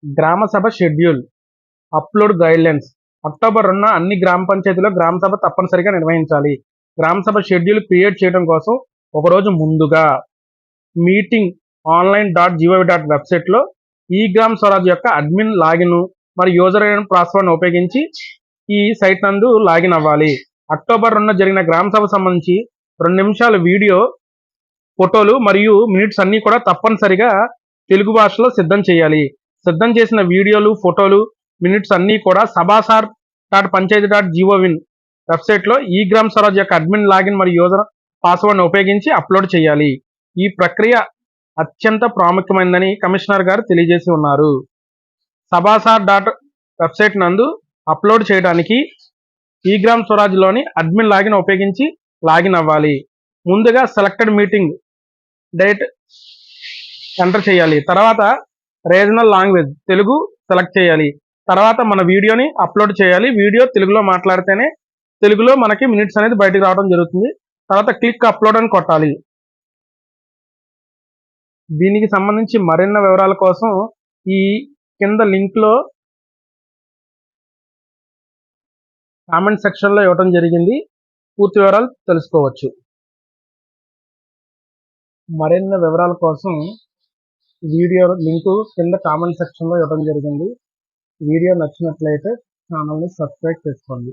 గ్రామ సభ schedule, upload guidelines. October 2న అన్ని గ్రామ పంచాయతీలో గ్రామ సభ తప్పనిసరిగా నిర్వహించాలి. గ్రామ సభ షెడ్యూల్ క్రియేట్ చేయడం కోసం ఒకరోజు ముందుగా మీటింగ్ online.gov.in వెబ్సైట్లో ఈ గ్రామ స్వరాజ్ యొక్క అడ్మిన్ లాగిన్ మరియు యూజర్ ఐడి పాస్వర్డ్ ఉపయోగించి ఈ సైట్ నందు లాగిన్ అవ్వాలి. అక్టోబర్ 2న జరిగిన గ్రామ సభ సంబంధించి 2 నిమిషాల వీడియో, ఫోటోలు మరియు మినిట్స్ అన్నీ కూడా తప్పనిసరిగా తెలుగు భాషలో సిద్ధం చేయాలి. సిద్ధం చేసిన వీడియోలు, ఫోటోలు, మినిట్స్ అన్నీ కూడా sabasar.panchayati.gov.in వెబ్సైట్లో ఈ గ్రామ స్వరాజ్ యొక్క అడ్మిన్ లాగిన్ మరియు యూజర్ పాస్వర్డ్ను ఉపయోగించి అప్లోడ్ చేయాలి. ఈ ప్రక్రియ అత్యంత ప్రాముఖ్యమైనదని కమిషనర్ గారు తెలియజేసి ఉన్నారు. sabasar వెబ్సైట్ నందు అప్లోడ్ చేయడానికి ఈ గ్రామ స్వరాజ్లోని అడ్మిన్ లాగిన్ ఉపయోగించి లాగిన్ అవ్వాలి. ముందుగా సెలెక్టెడ్ మీటింగ్ డేట్ ఎంటర్ చేయాలి. తర్వాత రీజనల్ లాంగ్వేజ్ తెలుగు సెలెక్ట్ చేయాలి. తర్వాత మన వీడియోని అప్లోడ్ చేయాలి. వీడియో తెలుగులో మాట్లాడితేనే తెలుగులో మనకి మినిట్స్ అనేది బయటకు రావడం జరుగుతుంది. తర్వాత క్లిక్ అప్లోడ్ అని కొట్టాలి. దీనికి సంబంధించి మరిన్ని వివరాల కోసం ఈ కింద లింక్లో కామెంట్ సెక్షన్లో ఇవ్వడం జరిగింది. పూర్తి వివరాలు తెలుసుకోవచ్చు. మరిన్ని వివరాల కోసం వీడియో లింకు కింద కామెంట్ సెక్షన్లో ఇవ్వడం జరిగింది. వీడియో నచ్చినట్లయితే ఛానల్ని సబ్స్క్రైబ్ చేసుకోండి.